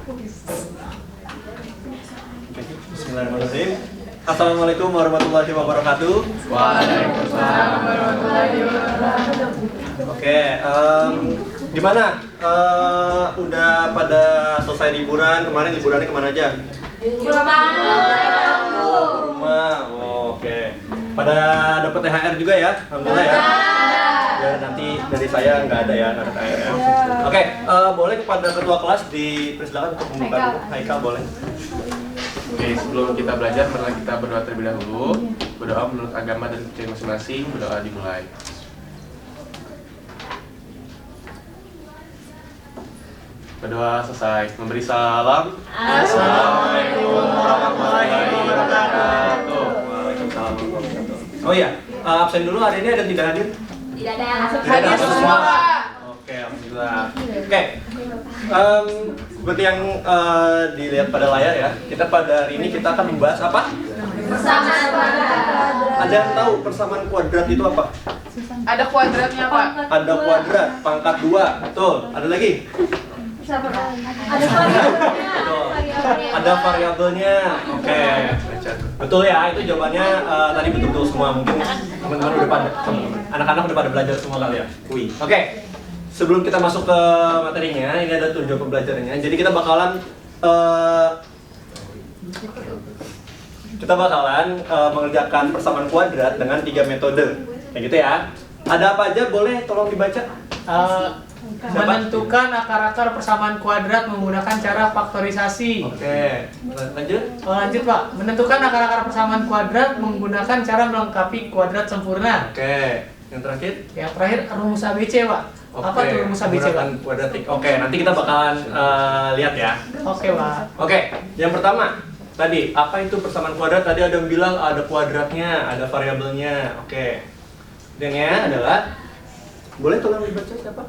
Bismillahirrahmanirrahim. Assalamualaikum warahmatullahi wabarakatuh. Waalaikumsalam warahmatullahi wabarakatuh. Oke, gimana? Udah pada selesai liburan? Kemarin liburannya kemana aja? Rumah. Oke. Pada dapat THR juga ya? Alhamdulillah ya. Ya nanti dari saya nggak ada ya, nggak ada THR ya. Oke, boleh kepada ketua kelas dipersilakan untuk membuka dulu. Haikal boleh. Oke, sebelum kita belajar, mari kita berdoa terlebih dahulu. Berdoa menurut agama dan kepercayaan masing-masing. Berdoa dimulai. Berdoa selesai. Memberi salam. Assalamualaikum warahmatullahi wabarakatuh. Waalaikumsalam warahmatullahi wabarakatuh. Oh iya, absen dulu hari ini ada tidak hadir? Tidak ada. Tidak ada semua. Oke, alhamdulillah. Oke, seperti yang dilihat pada layar ya, kita pada hari ini kita akan membahas apa? Persamaan kuadrat. Ada yang tahu persamaan kuadrat itu apa? Ada kuadratnya, Pak. Ada kuadrat, pangkat 2, betul. Ada lagi? Ada variabelnya. Betul. Ada variabelnya. Oke. Betul ya, itu jawabannya tadi betul-betul semua. Mungkin teman-teman udah pada, anak-anak udah pada belajar semua kali ya. Oke. Sebelum kita masuk ke materinya, ini ada tujuan pembelajarannya. Jadi kita bakalan mengerjakan persamaan kuadrat dengan 3 metode. Kayak gitu ya. Ada apa aja? Boleh tolong dibaca? Menentukan akar-akar persamaan kuadrat menggunakan cara faktorisasi. Oke. Lanjut. Lanjut Pak, menentukan akar-akar persamaan kuadrat menggunakan cara melengkapi kuadrat sempurna. Oke. Yang terakhir? Yang terakhir rumus ABC Pak. Apa tuh rumus ABC Pak? Menggunakan kuadratik. Oke, nanti kita bakalan lihat ya. Oke Pak. Oke, yang pertama tadi apa itu persamaan kuadrat? Tadi ada yang bilang ada kuadratnya, ada variabelnya. Oke. Yang adalah, boleh tolong dibaca siapa?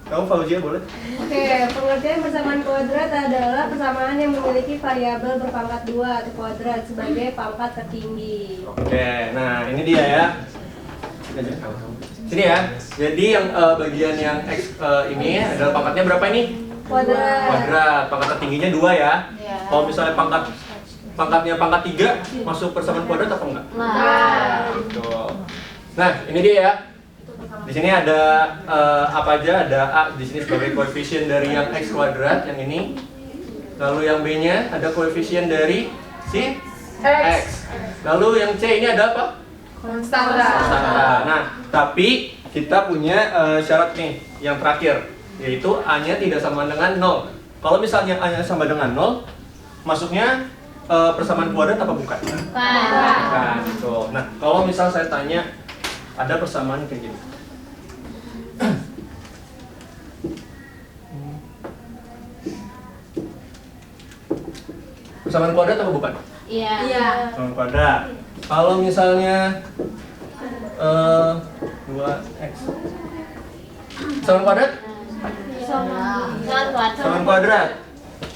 Kamu Fauzia boleh? Oke, pengertian persamaan kuadrat adalah persamaan yang memiliki variabel berpangkat 2 atau kuadrat sebagai pangkat tertinggi. Oke, nah ini dia ya. Sini ya. Jadi yang bagian yang X ini adalah pangkatnya berapa ini? Kuadrat. Kuadrat. Pangkat tertingginya 2 ya. Iya. Kalau misalnya pangkatnya pangkat 3 masuk persamaan kuadrat apa enggak? Nah. Betul. Nah, ini dia ya. Di sini ada apa aja? Ada A di sini sebagai koefisien dari yang X kuadrat yang ini. Lalu yang B-nya ada koefisien dari si X. Lalu yang C ini ada apa? Standar. Standar. Nah, tapi kita punya syarat nih yang terakhir, yaitu A-nya tidak sama dengan 0. Kalau misalnya A-nya sama dengan 0, masuknya persamaan kuadrat apa bukan? Bukan. Betul. Nah, kalau misal saya tanya ada persamaan kayak gini. Persamaan kuadrat apa bukan? Iya. Persamaan kuadrat. Kalau misalnya 2x persamaan kuadrat? Persamaan kuadrat.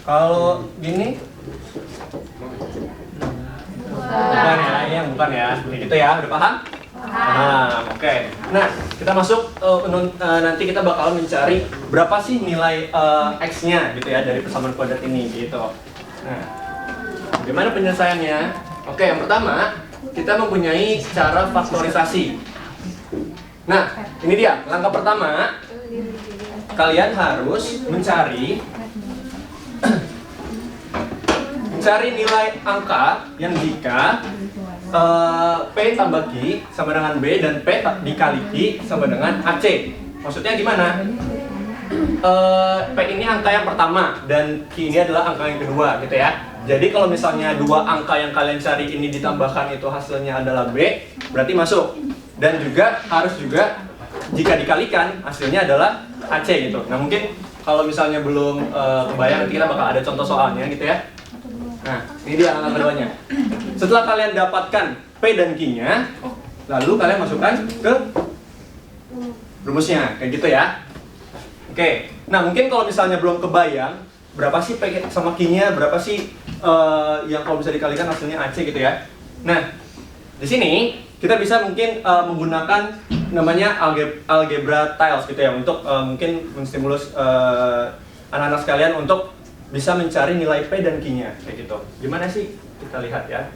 Kalau gini? Bukan ya, ini yang bukan ya. Seperti itu ya, udah paham? Nah, oke. Nah, kita masuk nanti kita bakal mencari berapa sih nilai x-nya gitu ya dari persamaan kuadrat ini gitu. Nah, bagaimana penyelesaiannya? Oke, yang pertama kita mempunyai cara faktorisasi. Nah, ini dia langkah pertama. Kalian harus mencari nilai angka yang jika P tambah Q sama dengan B dan P dikali Q sama dengan AC. Maksudnya gimana? P ini angka yang pertama dan Q ini adalah angka yang kedua gitu ya. Jadi kalau misalnya dua angka yang kalian cari ini ditambahkan itu hasilnya adalah B, berarti masuk. Dan juga harus juga jika dikalikan hasilnya adalah AC gitu. Nah mungkin kalau misalnya belum kebayang nanti kita bakal ada contoh soalnya gitu ya. Nah, ini dia angka keduanya. Setelah kalian dapatkan P dan Q-nya, lalu kalian masukkan ke rumusnya, kayak gitu ya. Oke, nah mungkin kalau misalnya belum kebayang, berapa sih P sama Q-nya, berapa sih yang kalau bisa dikalikan hasilnya AC gitu ya. Nah, di sini kita bisa mungkin menggunakan namanya algebra tiles gitu ya, untuk mungkin menstimulus anak-anak sekalian untuk bisa mencari nilai P dan Q-nya kayak gitu. Gimana sih? Kita lihat ya.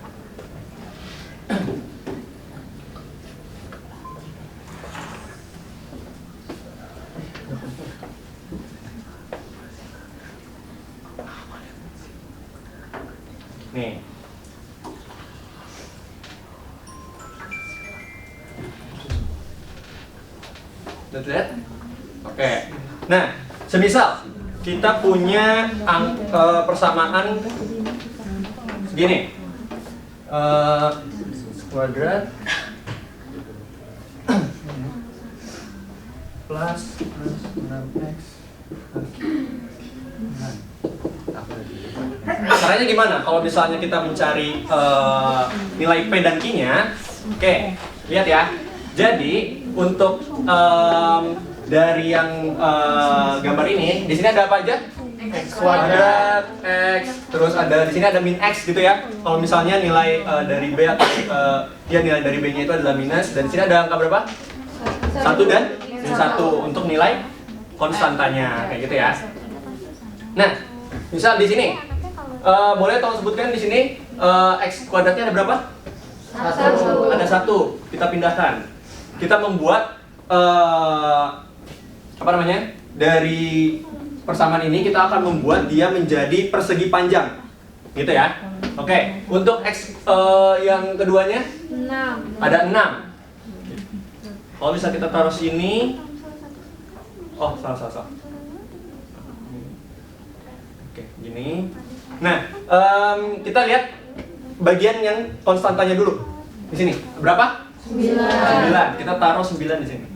Nih. Lihat? Oke. Nah, semisal kita punya persamaan segini. Kuadrat plus 6x. Caranya gimana? Kalau misalnya kita mencari nilai P dan Q-nya, oke, lihat ya. Jadi untuk dari yang gambar ini, di sini ada apa aja? X Kuadrat, X, terus ada di sini ada min X gitu ya. Kalau misalnya nilai dari B atau nilai dari B-nya itu adalah minus, dan di sini ada angka berapa? 1 dan min 1 untuk nilai konstantanya kayak gitu ya. Nah, misal di sini boleh tolong sebutkan di sini X kuadratnya ada berapa? 1. Ada 1. Kita pindahkan. Kita membuat apa namanya? Dari persamaan ini kita akan membuat dia menjadi persegi panjang. Gitu ya. Oke, untuk X yang keduanya 6. ada 6. Kalau bisa kita taruh sini. Oh, salah. Oke, gini. Nah, kita lihat bagian yang konstantanya dulu. Di sini. Berapa? 9. Kita taruh 9 di sini.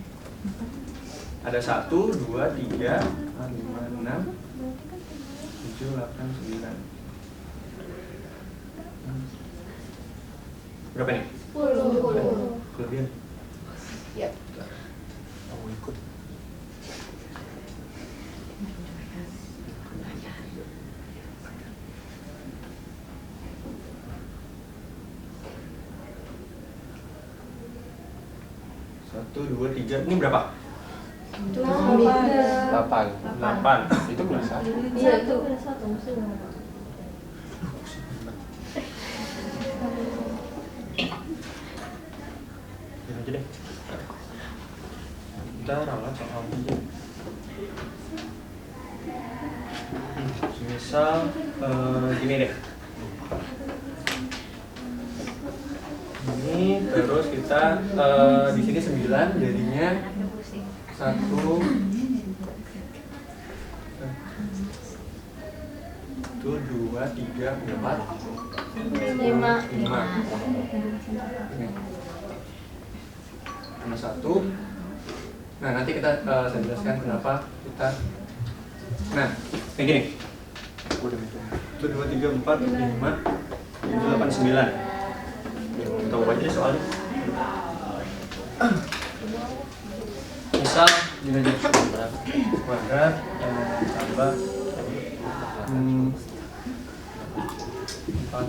Ada 1, 2, 3, 4, 5, 6, 7, 8, 9. Berapa nih? 10. Kelebihan. Yap. Mau ikut. Satu, dua, tiga. Ini berapa? 8. 8. Itu bisa. Iya tuh. Gini aja deh. Kita ralat soal aja. Misal gini deh. Ini terus kita di sini 9 jadinya 1 2 3 4 5. Ini 1. Nah, nanti kita saya jelaskan kenapa kita. Nah, kayak gini. 1 2 3 4 5 7 8 9. Tahu aja soalnya. Misal gini aja. Kuadrat tambah 4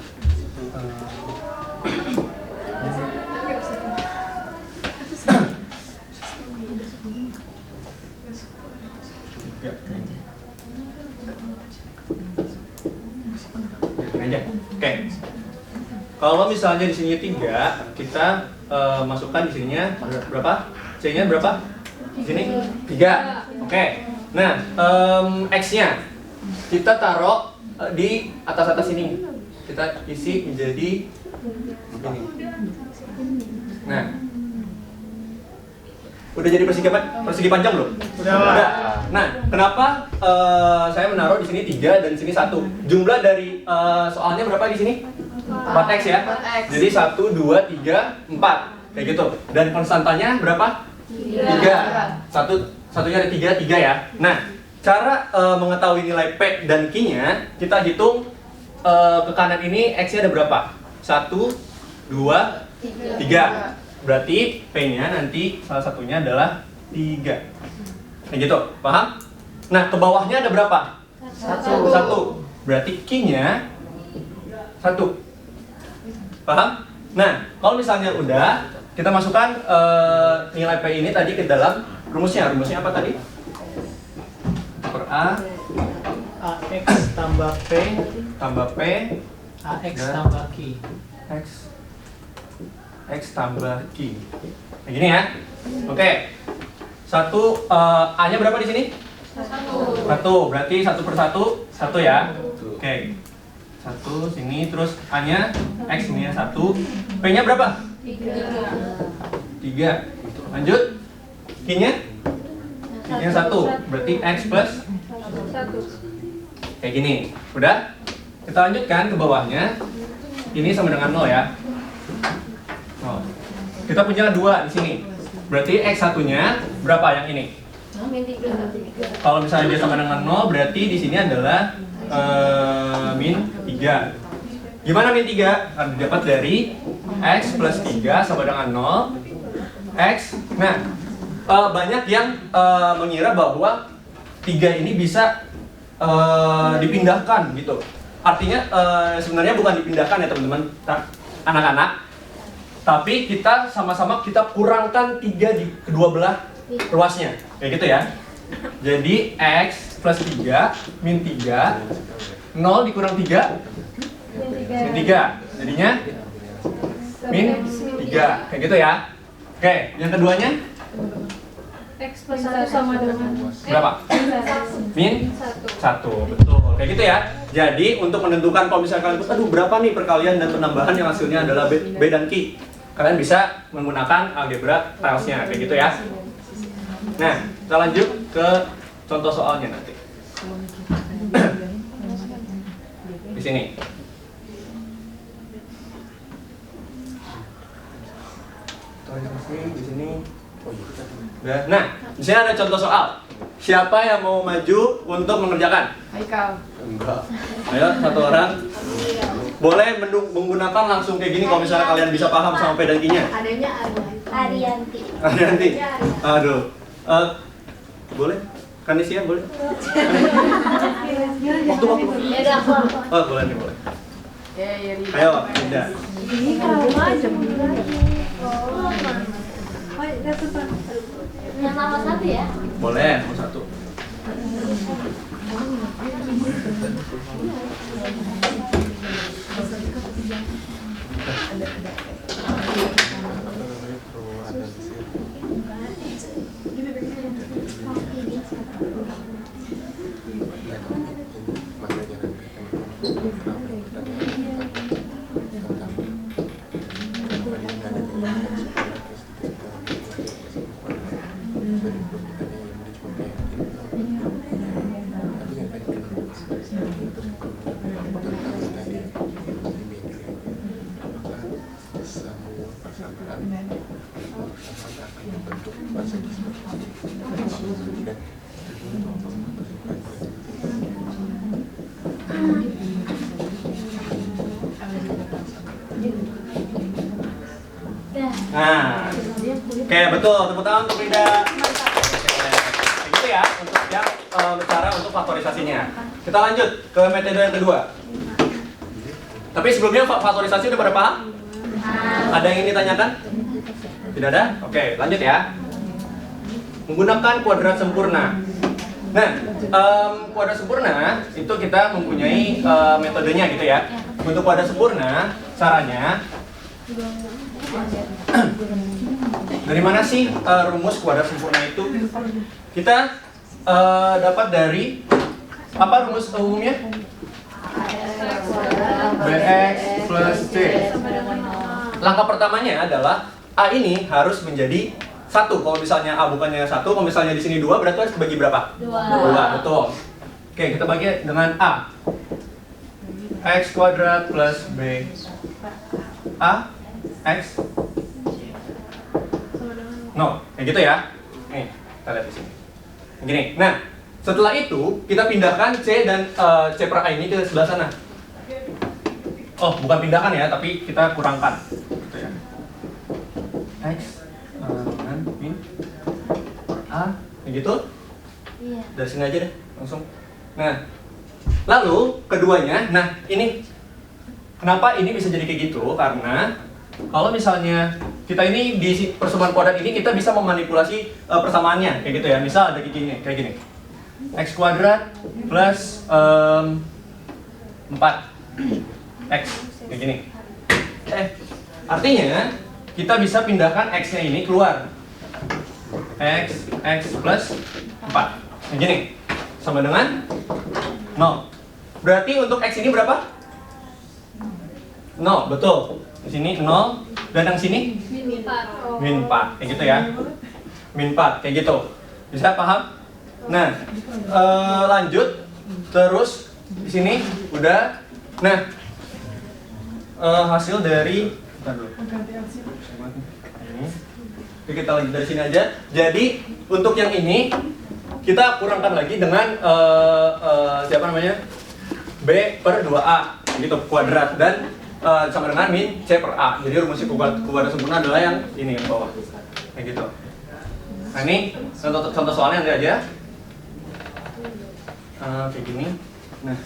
aja. Oke. Kalau misalnya di sini 3, kita masukkan di sininya berapa? C-nya berapa? Di sini 3. Oke. Nah, X-nya kita taruh di atas ini. Kita isi menjadi ini. Nah, udah jadi persegi panjang belum? Udah. Nah, kenapa saya menaruh di sini 3 dan di sini 1? Jumlah dari soalnya berapa di sini? 4x ya. 4x. Jadi 1 2 3 4. Kayak gitu. Dan konstantanya berapa? 3. Satunya ada 3 ya. Nah, cara mengetahui nilai P dan Q-nya, kita hitung ke kanan ini X-nya ada berapa? 1 2 3. Berarti P-nya nanti salah satunya adalah 3. Kayak gitu, paham? Nah, ke bawahnya ada berapa? 1. Berarti Q-nya 1. Paham? Nah, kalau misalnya udah, kita masukkan nilai P ini tadi ke dalam rumusnya. Rumusnya apa tadi? Per A X tambah P, tambah P AX Dan- tambah Q. X tambah Q. Kayak gini ya. Oke. A-nya berapa di sini? Satu. Berarti 1/1 ya. Oke. 1 sini, terus A-nya X ini ya 1. P-nya berapa? 3. Lanjut. Q-nya? Q-nya 1. Berarti X plus 1. kayak gini. Udah? Kita lanjutkan ke bawahnya. Ini sama dengan 0 ya. Oh. Kita punya 2 di sini. Berarti X1-nya berapa yang ini? Min 3. Kalau misalnya dia sama dengan 0, berarti di sini adalah min 3. Gimana min 3? Akan didapat dari X plus 3 sama dengan 0 X. Nah, banyak yang mengira bahwa 3 ini bisa dipindahkan gitu. Artinya sebenarnya bukan dipindahkan ya teman-teman, anak-anak. Tapi kita sama-sama kita kurangkan 3 di kedua belah ruasnya. Kayak gitu ya. Jadi X plus 3 min 3 0 dikurang 3 min 3. Jadinya min 3. Kayak gitu ya. Oke, yang keduanya X plus 1 sama dengan berapa? Min 1. Betul. Kayak gitu ya. Jadi untuk menentukan kalau misalnya kalian aduh berapa nih perkalian dan penambahan yang hasilnya adalah B dan Q, kalian bisa menggunakan algebra tilesnya kayak gitu ya. Nah, kita lanjut ke contoh soalnya nanti. Di sini. Di sini. Udah. Nah, di sini ada contoh soal. Siapa yang mau maju untuk mengerjakan? Haikal. Enggak. Ayo, satu orang. Boleh menggunakan langsung kayak gini kalau misalnya kalian bisa paham sama P dan Q-nya. adanya Arianti. Nanti. Aduh. Boleh? Kanisia boleh? Waktu. Ya udah aku. Oh, boleh nih, boleh. Ya, ya, Rida. Ayo, Linda. Ini kalau macam yang nama satu ya? Boleh, mau satu. Nah, oke betul, tepuk tangan untuk Rida. Kayak gitu ya, untuk yang cara untuk faktorisasinya. Kita lanjut ke metode yang kedua. Tapi sebelumnya faktorisasi udah pada paham? Ada yang ingin ditanyakan? Tidak ada? Oke, lanjut ya. Menggunakan kuadrat sempurna. Nah, kuadrat sempurna itu kita mempunyai metodenya gitu ya. Untuk kuadrat sempurna, caranya dari mana sih rumus kuadrat sempurna itu? Kita dapat dari apa rumus umumnya? Bx plus c. Langkah pertamanya adalah A ini harus menjadi 1. Kalau misalnya A bukannya 1, kalau misalnya di sini 2, berarti harus bagi berapa? 2, betul. Oke, kita bagi dengan A. X kuadrat plus B A X no, kayak gitu ya. Nih, kita lihat di sini. Gini. Nah, setelah itu kita pindahkan C dan C per A ini ke sebelah sana. Oh, bukan pindahkan ya, tapi kita kurangkan. Gitu ya. X dengan min per A, kayak gitu. Iya. Dari sini aja deh, langsung. Nah, lalu keduanya, nah ini kenapa ini bisa jadi kayak gitu? Karena kalau misalnya kita ini di persamaan kuadrat ini kita bisa memanipulasi persamaannya kayak gitu ya. Misal ada gini, kayak gini. X kuadrat plus 4 X kayak gini. Artinya kita bisa pindahkan X-nya ini keluar. X plus 4 kayak gini sama dengan 0. Berarti untuk X ini berapa? 0, betul. Di sini 0 dan yang sini min 4 kayak gitu ya. Min 4 kayak gitu. Bisa paham? Nah, lanjut terus di sini udah. Nah, hasil dari ini. Oke, kita lanjut dari sini aja. Jadi untuk yang ini kita kurangkan lagi dengan siapa namanya? B per 2A gitu kuadrat dan sama dengan min C per A. Jadi rumus kuadrat sempurna adalah yang ini yang bawah. Kayak gitu. Nah, ini contoh soalnya nanti aja. Kayak gini. Nah.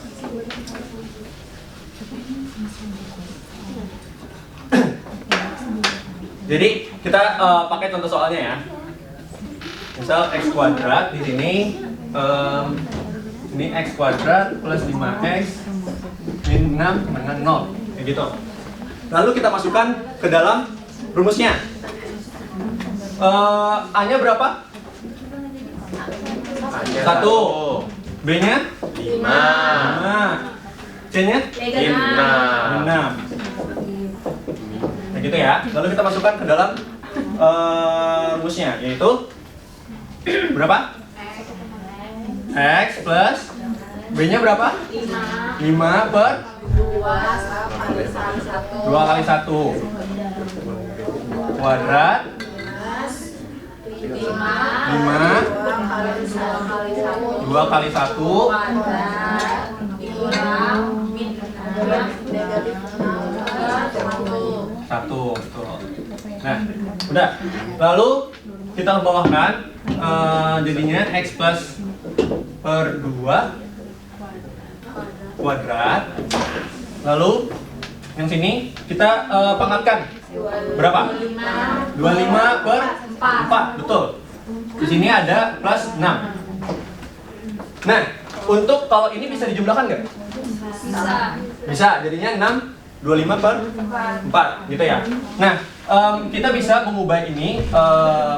Jadi kita pakai contoh soalnya ya. Misal X kuadrat di sini ini X kuadrat plus 5X min 6 dengan 0 kayak gitu. Lalu kita masukkan ke dalam rumusnya. A-nya berapa? 1. B-nya 5. C-nya 6. Nah gitu ya. Lalu kita masukkan ke dalam rumusnya, yaitu berapa? X plus B-nya berapa? 5 per 2 kali 1 kuadrat 5 2 kali 1 1, betul. Nah, udah. Lalu kita bawahkan jadinya X plus per 2 kuadrat. Lalu yang sini kita pangkatkan berapa? 25 per 4, betul. Di sini ada plus 6. Nah, untuk kalau ini bisa dijumlahkan nggak? Bisa, jadinya 6 25 per 4 gitu ya. Nah, kita bisa mengubah ini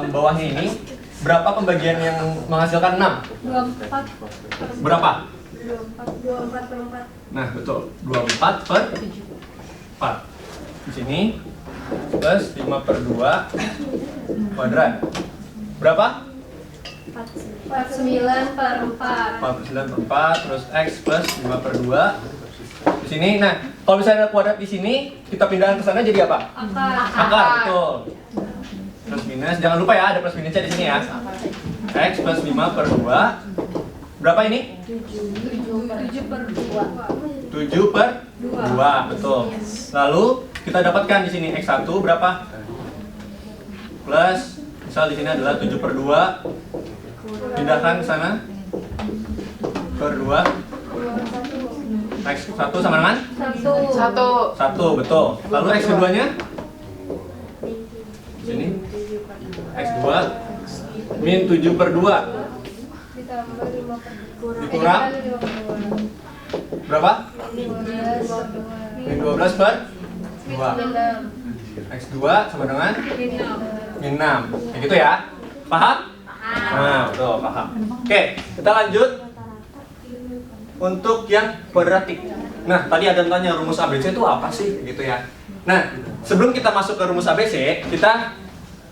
bawahnya ini berapa pembagian yang menghasilkan 6? 24 Berapa? 24 per 4. Nah, betul. 24 per 4. Di sini plus 5 per 2 kuadrat. Berapa? 49 per 4. 49 per 4 terus X plus 5 per 2 di sini. Nah, kalau misalnya ada kuadrat di sini, kita pindahkan ke sana jadi apa? Akar, betul. Plus minus, jangan lupa ya ada plus minusnya di sini ya. X plus 5 per 2. Berapa ini? 7 per 2. 7 per 2, betul. Lalu kita dapatkan di sini X1 berapa? Plus, misal di sini adalah 7 per 2. Pindahkan ke sana. Per 2. X1 sama dengan? 1, betul. Lalu X keduanya? Sini. X2 min 7 per 2 Ditambah 5 per 2. dikurang berapa? Min 12 per 2. X2 sama dengan min 6. Kayak gitu ya. Paham? Nah, betul, paham. Oke, kita lanjut untuk yang kuadratik. Nah, tadi ada tanya rumus ABC itu apa sih gitu ya. Nah, sebelum kita masuk ke rumus ABC, kita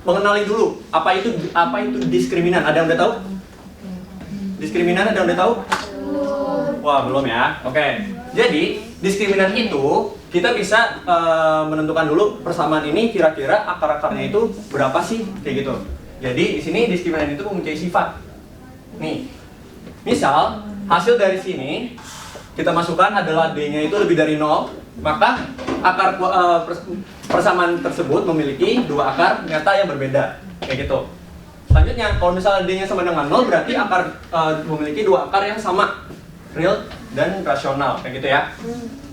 mengenali dulu apa itu diskriminan. Ada yang udah tahu? Diskriminan ada yang udah tahu? Wah, belum ya. Oke. Jadi, diskriminan itu kita bisa menentukan dulu persamaan ini kira-kira akar-akarnya itu berapa sih kayak gitu. Jadi, di sini diskriminan itu mempunyai sifat. Nih. Misal hasil dari sini kita masukkan adalah D-nya itu lebih dari 0, maka akar persamaan tersebut memiliki dua akar nyata yang berbeda, kayak gitu. Selanjutnya, kalau misalnya D-nya sama dengan 0, berarti akar memiliki dua akar yang sama, real dan rasional, kayak gitu ya.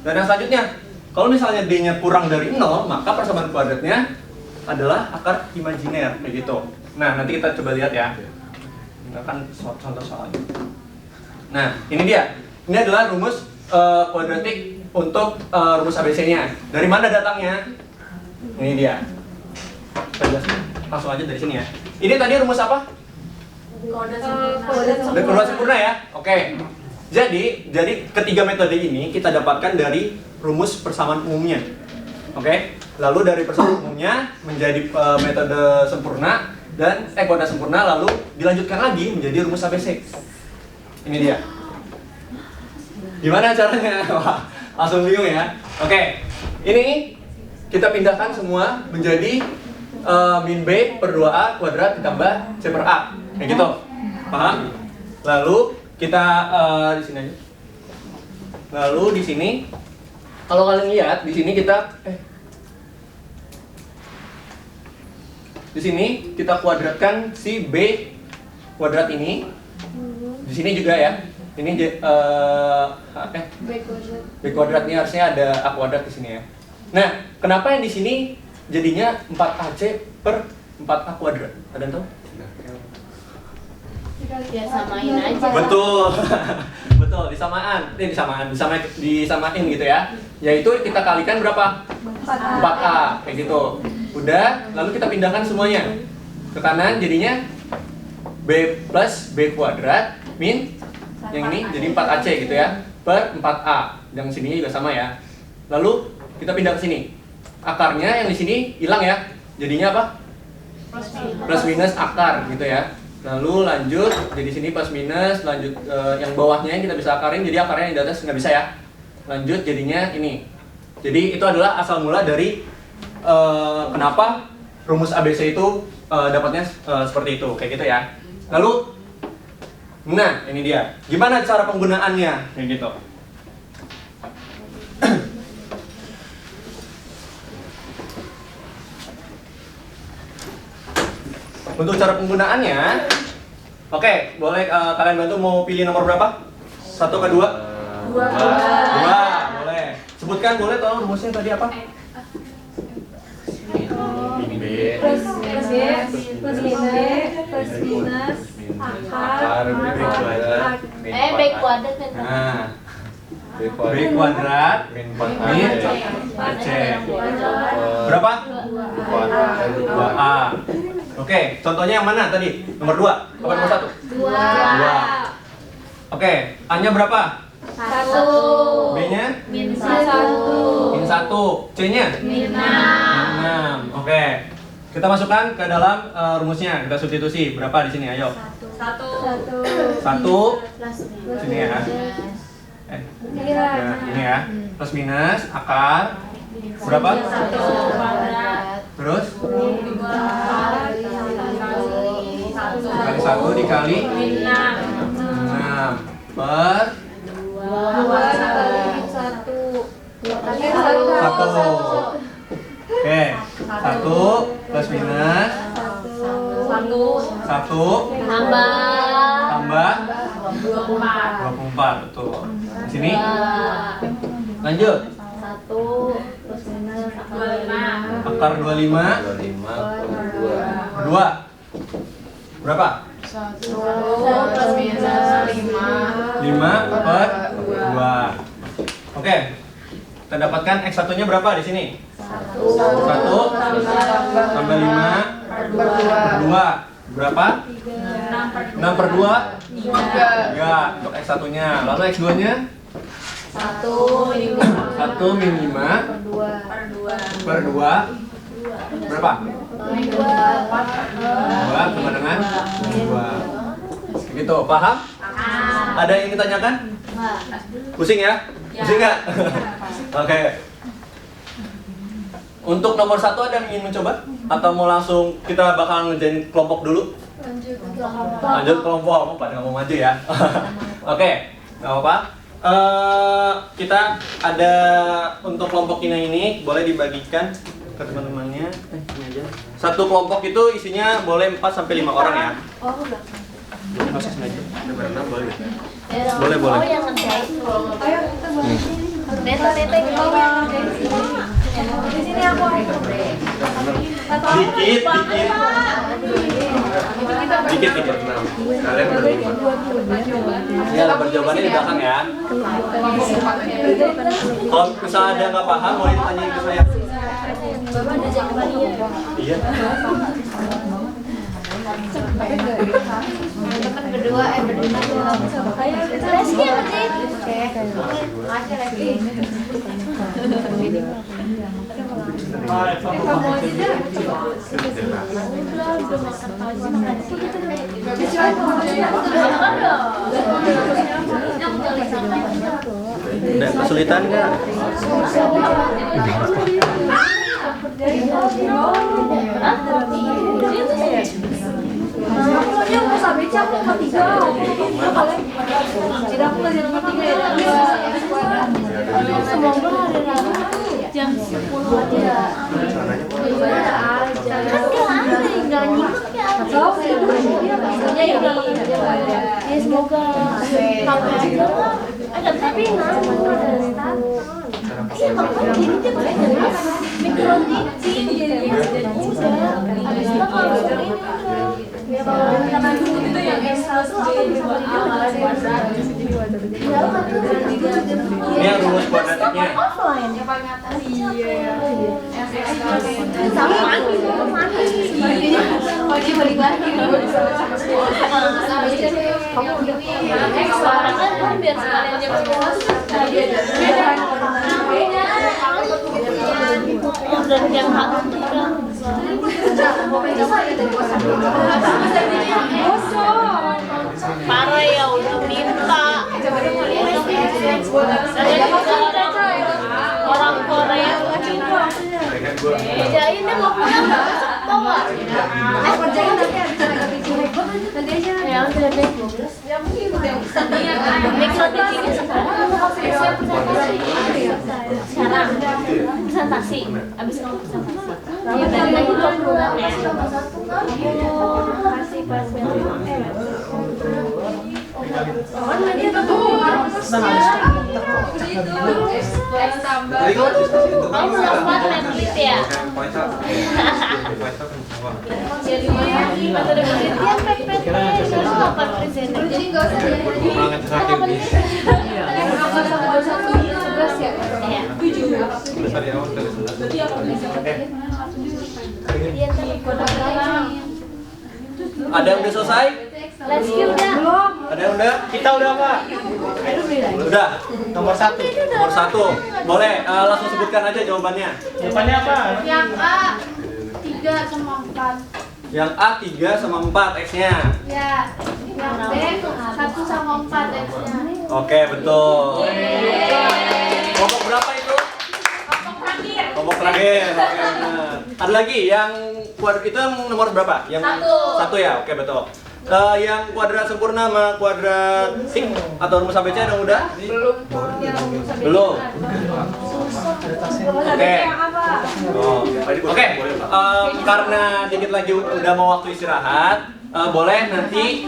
Dan yang selanjutnya, kalau misalnya D-nya kurang dari 0, maka persamaan kuadratnya adalah akar imajiner, kayak gitu. Nah, nanti kita coba lihat ya. Ini kan contoh soalnya. Nah, ini dia. Ini adalah rumus kuadratik untuk rumus ABC-nya. Dari mana datangnya? Ini dia. Kita jelasin langsung aja dari sini ya. Ini tadi rumus apa? Kedua sempurna ya. Oke. Jadi ketiga metode ini kita dapatkan dari rumus persamaan umumnya. Oke. Lalu dari persamaan umumnya menjadi metode sempurna dan kuadrat sempurna, lalu dilanjutkan lagi menjadi rumus ABC. Ini dia. Gimana caranya? Wah, langsung bingung ya. Oke. Ini kita pindahkan semua menjadi min B per 2A kuadrat ditambah C per A. Kayak gitu. Paham? Lalu kita di sini aja. Lalu di sini kalau kalian lihat di sini kita di sini kita kuadratkan si B kuadrat ini. Di sini juga ya. Ini B kuadrat ini harusnya ada A kuadrat di sini ya. Nah, kenapa yang di sini jadinya 4AC per 4A kuadrat? Ada yang tahu? Ya samain aja. Betul. Betul, disamain gitu ya. Yaitu kita kalikan berapa? 4A kayak gitu. Udah, lalu kita pindahkan semuanya ke kanan, jadinya B plus B kuadrat min yang ini jadi 4AC gitu ya, per 4A. Yang sininya juga sama ya. Lalu kita pindah ke sini. Akarnya yang di sini hilang ya. Jadinya apa? Plus minus akar gitu ya. Lalu lanjut, jadi sini plus minus, lanjut yang bawahnya yang kita bisa akarin, jadi akarnya yang di atas nggak bisa ya. Lanjut jadinya ini. Jadi itu adalah asal mula dari kenapa rumus ABC itu dapatnya seperti itu, kayak gitu ya. Lalu, nah ini dia. Gimana cara penggunaannya? Kayak gitu. Untuk cara penggunaannya, oke, boleh kalian bantu mau pilih nomor berapa? 1 ke 2? 2, boleh. Sebutkan boleh tolong rumusnya tadi apa? Min B Plus minus akar B kuadrat kan? Nah, B kuadrat min AC. Berapa? 2A. Oke, contohnya yang mana tadi? Nomor 2 apa nomor 1? 2. Oke, A-nya berapa? 1. B-nya? Min 1. Min 1. C-nya? Min 6. Min 6. Oke. Kita masukkan ke dalam rumusnya. Kita substitusi. Berapa di sini? Ayo. 1. 1 sini ya. Ya, ini ya. Plus minus akar berapa? 1 Terus kali 1 dikali 6 per 1. Oke, 1 plus minus 1 tambah 24, betul. Di sini lanjut. 1 plus minus 25. Akar 25 per 2 berapa? 1 plus minus 5 per 2. Oke. Kita dapatkan X1 nya berapa di sini? 1 tambah 5 per 2 berapa? 6 per 2 3 untuk X1 nya. Lalu X2 nya? 1 min 5 per 2 berapa? 2 sama dengan 2. Gitu, paham? Ada yang ditanyakan? Pusing ya? Pusing nggak? Oke. Untuk nomor 1 ada yang ingin mencoba? Atau mau langsung kita bakal ngerjain kelompok dulu? Lanjut kelompok, pada nggak mau maju ya? Oke, nggak apa-apa. Kita ada untuk kelompok ini boleh dibagikan ke teman-temannya. Ini aja. Satu kelompok itu isinya boleh 4 sampai 5 orang ya. Nggak usah sengaja. Ada berenang boleh? Boleh, boleh. Oh yang ngerjain. Ayo kita boleh. Neto yang ngerjain. Di sini aku. Dikit. Dikit. Kalian berdua. Ya, lembar jawabannya di belakang ya. Kalau misalnya ada nggak paham, boleh ditanyain ke saya. Bapak ada jawabannya. Iya. Teman berdua Ayo, Reski apa sih? Makasih Reski. Ada kesulitan nggak? Aku aja mau sampai cak nomor 3. Tidak aku lagi nomor 3 ya. Semoga hari Rabu jam 10 aja. Kan nggak nyimpen ya. Tahu sih dia maksudnya ya Ya semoga sampai aja lah. Ada tapi iya makanya ini dia mikrotici udah habis itu kalau ini itu yang Ini yang rumus kuadratiknya. offline yang paling atas sama mandi lagi balik lagi kamu udah sekarang kan biar sekalian jam 10 dan jam 1 parah ya udah minta orang Korea kerjain deh mau pulang mau nggak? kerjain nanti ada nanti aja. Ya udah deh. Mikrotici sekarang presentasi abis kamu presentasi ya dari lagi 20 ya Kasih pas kamu belum buat medlit ya metode penelitian PPT terus apa presenter jadi nggak usah Ada yang udah selesai? Let's go udah Ada yang udah? Kita udah apa? Udah. Nomor 1. Nomor 1. Boleh langsung sebutkan aja jawabannya. Jawabannya apa? yang A 3 sama 4 Yang A 3 sama 4 X-nya. ya yang B 1 sama 4 X-nya Oke, betul. Kelompok berapa itu? Kelompok terakhir. Oke, benar. Ada lagi yang kuadrat itu yang nomor berapa? Yang 1 ya? Oke, betul. Yang kuadrat sempurna sama kuadratik atau rumus ABC ada yang udah? Belum. Oke. Oh. Oke. Karena dikit lagi udah mau waktu istirahat, boleh nanti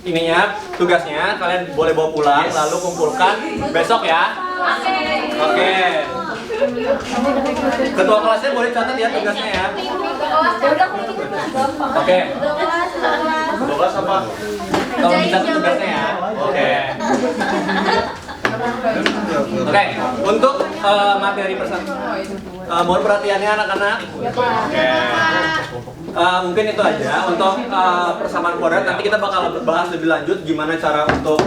ininya tugasnya kalian boleh bawa pulang lalu kumpulkan besok ya. Oke. Ketua kelasnya boleh catat ya tugasnya ya. Oke. 12 apa? Tolong dicatat tugasnya ya. Oke. Oke, untuk materi mohon perhatiannya anak-anak. Oke. Mungkin itu aja untuk persamaan kuadrat. Nanti kita bakal bahas lebih lanjut gimana cara untuk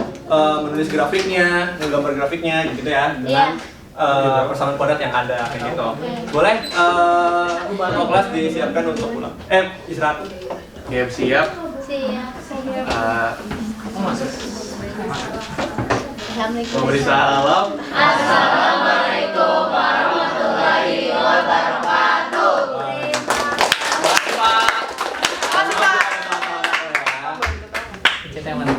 menulis grafiknya, menggambar grafiknya gitu ya dengan persamaan kuadrat yang ada kayak gitu. Boleh kelas disiapkan untuk pulang. Istirahat. Game siap. Memberi salam. Assalamualaikum warahmatullahi wabarakatuh. Yang mana?